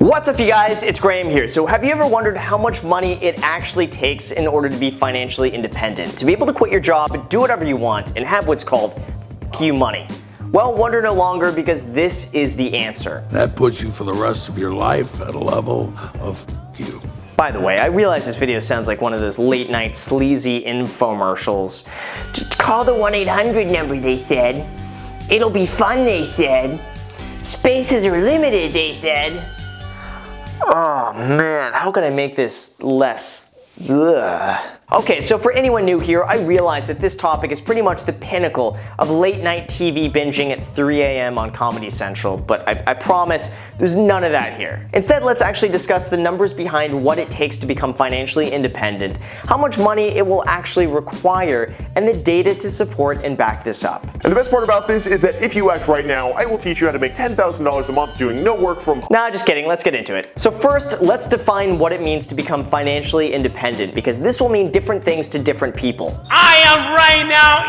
What's up, you guys? It's Graham here. So have you ever wondered how much money it actually takes in order to be financially independent? To be able to quit your job, do whatever you want, and have what's called you money? Well, wonder no longer, because this is the answer. That puts you for the rest of your life at a level of you. By the way, I realize this video sounds like one of those late night sleazy infomercials. Just call the 1-800 number, they said. It'll be fun, they said. Spaces are limited, they said. Oh man, how can I make this less? Ugh. Okay, so for anyone new here, I realize that this topic is pretty much the pinnacle of late night TV binging at 3 a.m. on Comedy Central, but I promise there's none of that here. Instead, let's actually discuss the numbers behind what it takes to become financially independent, how much money it will actually require, and the data to support and back this up. And the best part about this is that if you act right now, I will teach you how to make $10,000 a month doing no work from home. Nah, just kidding, let's get into it. So first, let's define what it means to become financially independent, because this will mean different things to different people. I am right now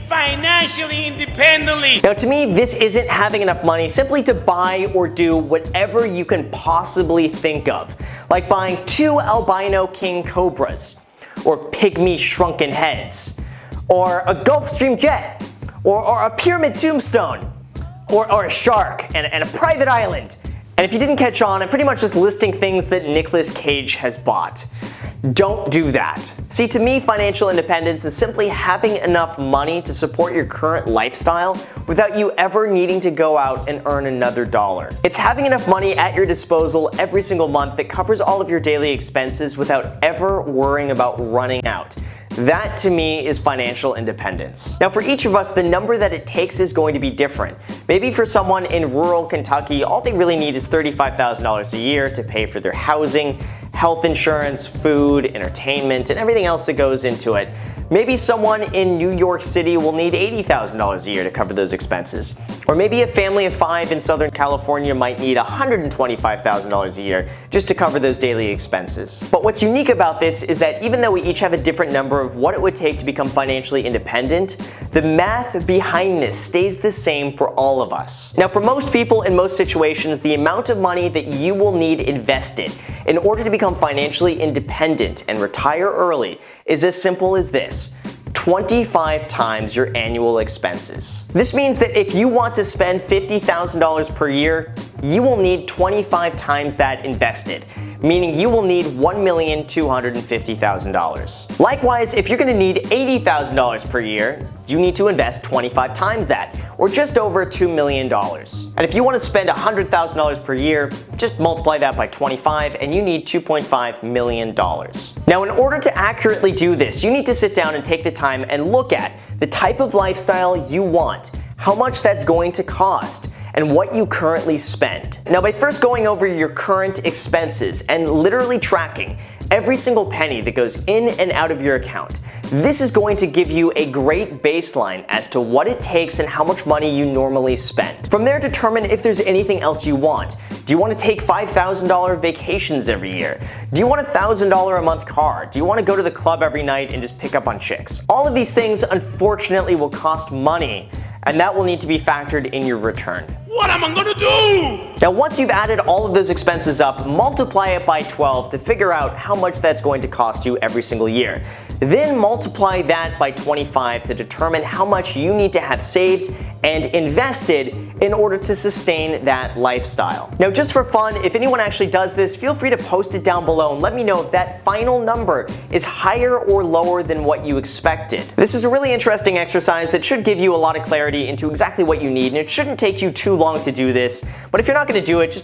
financially independently. Now, to me, this isn't having enough money simply to buy or do whatever you can possibly think of, like buying 2 albino king cobras, or pygmy shrunken heads, or a Gulfstream jet, or a pyramid tombstone, or a shark, and a private island. And if you didn't catch on, I'm pretty much just listing things that Nicolas Cage has bought. Don't do that. See, to me, financial independence is simply having enough money to support your current lifestyle without you ever needing to go out and earn another dollar. It's having enough money at your disposal every single month that covers all of your daily expenses without ever worrying about running out. That, to me, is financial independence. Now, for each of us, the number that it takes is going to be different. Maybe for someone in rural Kentucky, all they really need is $35,000 a year to pay for their housing, health insurance, food, entertainment, and everything else that goes into it. Maybe someone in New York City will need $80,000 a year to cover those expenses. Or maybe a family of 5 in Southern California might need $125,000 a year just to cover those daily expenses. But what's unique about this is that even though we each have a different number of what it would take to become financially independent, the math behind this stays the same for all of us. Now, for most people in most situations, the amount of money that you will need invested in order to become financially independent and retire early is as simple as this: 25 times your annual expenses. This means that if you want to spend $50,000 per year, you will need 25 times that invested, meaning you will need $1,250,000. Likewise, if you're going to need $80,000 per year, you need to invest 25 times that, or just over $2 million. And if you want to spend $100,000 per year, just multiply that by 25 and you need $2.5 million. Now, in order to accurately do this, you need to sit down and take the time and look at the type of lifestyle you want, how much that's going to cost, and what you currently spend. Now, by first going over your current expenses and literally tracking every single penny that goes in and out of your account, this is going to give you a great baseline as to what it takes and how much money you normally spend. From there, determine if there's anything else you want. Do you want to take $5,000 vacations every year? Do you want a $1,000 a month car? Do you want to go to the club every night and just pick up on chicks? All of these things, unfortunately, will cost money, and that will need to be factored in your return. What am I gonna do? Now, once you've added all of those expenses up, multiply it by 12 to figure out how much that's going to cost you every single year. Then multiply that by 25 to determine how much you need to have saved and invested in order to sustain that lifestyle. Now, just for fun, if anyone actually does this, feel free to post it down below and let me know if that final number is higher or lower than what you expected. This is a really interesting exercise that should give you a lot of clarity into exactly what you need, and it shouldn't take you too long to do this, but if you're not going to do it,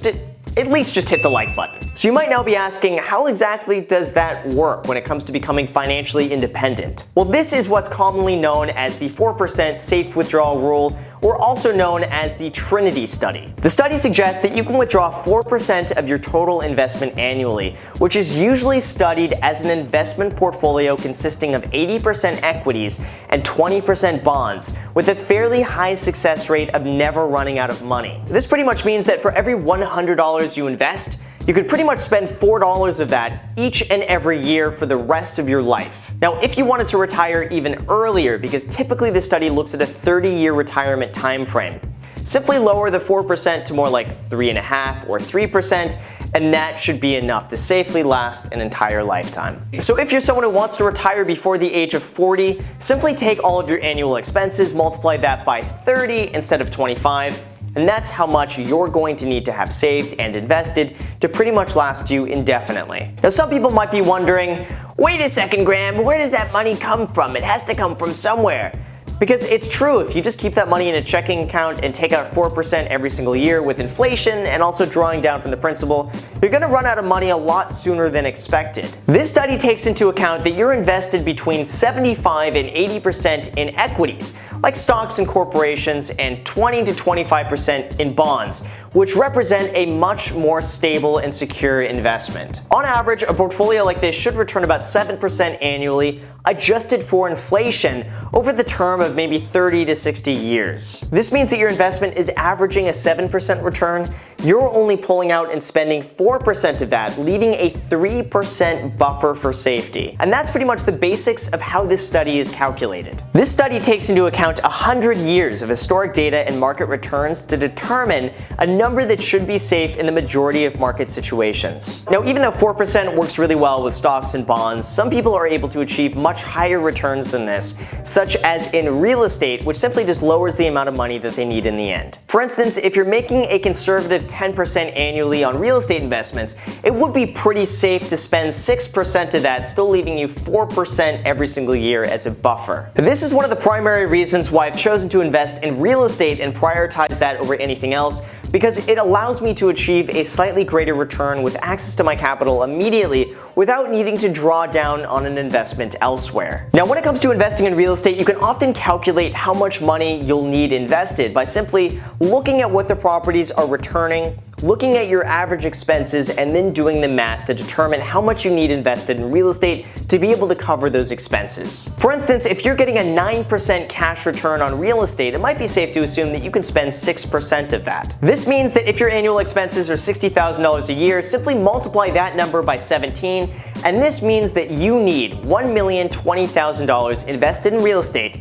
at least just hit the like button. So you might now be asking, how exactly does that work when it comes to becoming financially independent? Well, this is what's commonly known as the 4% safe withdrawal rule, or also known as the Trinity study. The study suggests that you can withdraw 4% of your total investment annually, which is usually studied as an investment portfolio consisting of 80% equities and 20% bonds, with a fairly high success rate of never running out of money. This pretty much means that for every $100 you invest, you could pretty much spend $4 of that each and every year for the rest of your life. Now, if you wanted to retire even earlier, because typically the study looks at a 30-year retirement time frame, Simply lower the 4% to more like 3.5% or 3%, and that should be enough to safely last an entire lifetime. So if you're someone who wants to retire before the age of 40, simply take all of your annual expenses, multiply that by 30 instead of 25, and that's how much you're going to need to have saved and invested to pretty much last you indefinitely. Now some people might be wondering, wait a second Graham, where does that money come from? It has to come from somewhere. Because it's true, if you just keep that money in a checking account and take out 4% every single year with inflation and also drawing down from the principal, you're going to run out of money a lot sooner than expected. This study takes into account that you're invested between 75 and 80% in equities, like stocks and corporations, and 20 to 25% in bonds, which represent a much more stable and secure investment. On average, a portfolio like this should return about 7% annually, adjusted for inflation, over the term of maybe 30 to 60 years. This means that your investment is averaging a 7% return. You're only pulling out and spending 4% of that, leaving a 3% buffer for safety. And that's pretty much the basics of how this study is calculated. This study takes into account 100 years of historic data and market returns to determine a number that should be safe in the majority of market situations. Now, even though 4% works really well with stocks and bonds, some people are able to achieve much higher returns than this, such as in real estate, which simply just lowers the amount of money that they need in the end. For instance, if you're making a conservative 10% annually on real estate investments, it would be pretty safe to spend 6% of that, still leaving you 4% every single year as a buffer. This is one of the primary reasons why I've chosen to invest in real estate and prioritize that over anything else, because it allows me to achieve a slightly greater return with access to my capital immediately without needing to draw down on an investment elsewhere. Now, when it comes to investing in real estate, you can often calculate how much money you'll need invested by simply looking at what the properties are returning, looking at your average expenses, and then doing the math to determine how much you need invested in real estate to be able to cover those expenses. For instance, if you're getting a 9% cash return on real estate, it might be safe to assume that you can spend 6% of that. This means that if your annual expenses are $60,000 a year, simply multiply that number by 17, and this means that you need $1,020,000 invested in real estate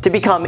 to become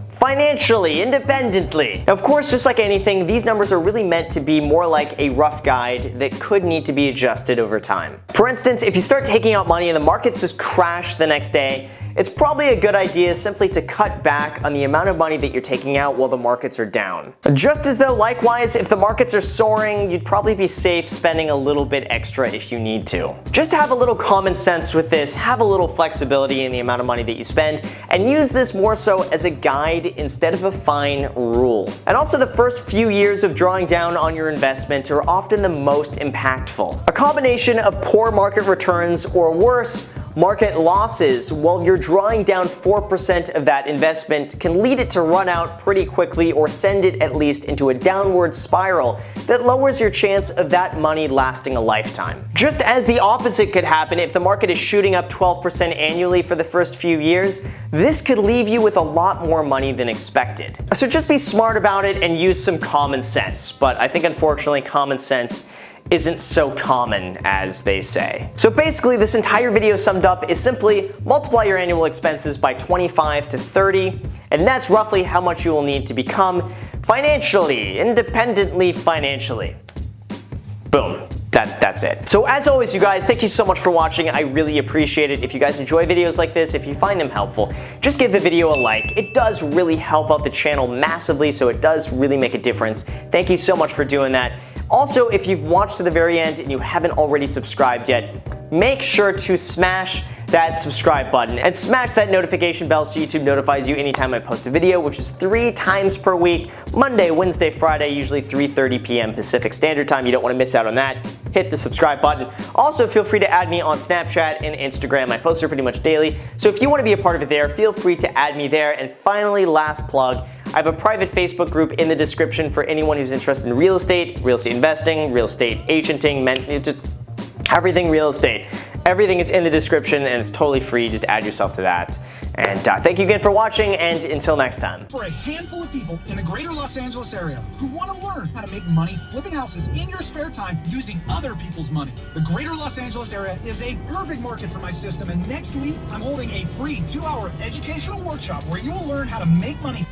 financially independently. Of course, just like anything, these numbers are really meant to be more like a rough guide that could need to be adjusted over time. For instance, if you start taking out money and the markets just crash the next day, it's probably a good idea simply to cut back on the amount of money that you're taking out while the markets are down. Just as though, likewise, if the markets are soaring, you'd probably be safe spending a little bit extra if you need to. Just have a little common sense with this, have a little flexibility in the amount of money that you spend, and use this more so as a guide instead of a fine rule. And also, the first few years of drawing down on your investment are often the most impactful. A combination of poor market returns or worse, market losses while you're drawing down 4% of that investment can lead it to run out pretty quickly or send it at least into a downward spiral that lowers your chance of that money lasting a lifetime. Just as the opposite could happen if the market is shooting up 12% annually for the first few years, this could leave you with a lot more money than expected. So just be smart about it and use some common sense, but I think unfortunately common sense isn't so common as they say. So basically, this entire video summed up is simply multiply your annual expenses by 25 to 30, and that's roughly how much you will need to become independently financially. Boom. That's it. So as always, you guys, thank you so much for watching. I really appreciate it. If you guys enjoy videos like this, if you find them helpful, just give the video a like. It does really help out the channel massively, so it does really make a difference. Thank you so much for doing that. Also, if you've watched to the very end and you haven't already subscribed yet, make sure to smash that subscribe button and smash that notification bell so YouTube notifies you anytime I post a video, which is 3 times per week, Monday, Wednesday, Friday, usually 3:30 p.m. Pacific Standard Time. You don't want to miss out on that. Hit the subscribe button. Also, feel free to add me on Snapchat and Instagram. I post there pretty much daily, so if you want to be a part of it there, feel free to add me there. And finally, last plug, I have a private Facebook group in the description for anyone who's interested in real estate investing, real estate agenting, just everything real estate. Everything is in the description and it's totally free. Just add yourself to that. And thank you again for watching, and until next time. For a handful of people in the greater Los Angeles area who want to learn how to make money flipping houses in your spare time using other people's money, the greater Los Angeles area is a perfect market for my system. And next week, I'm holding a free 2-hour educational workshop where you will learn how to make money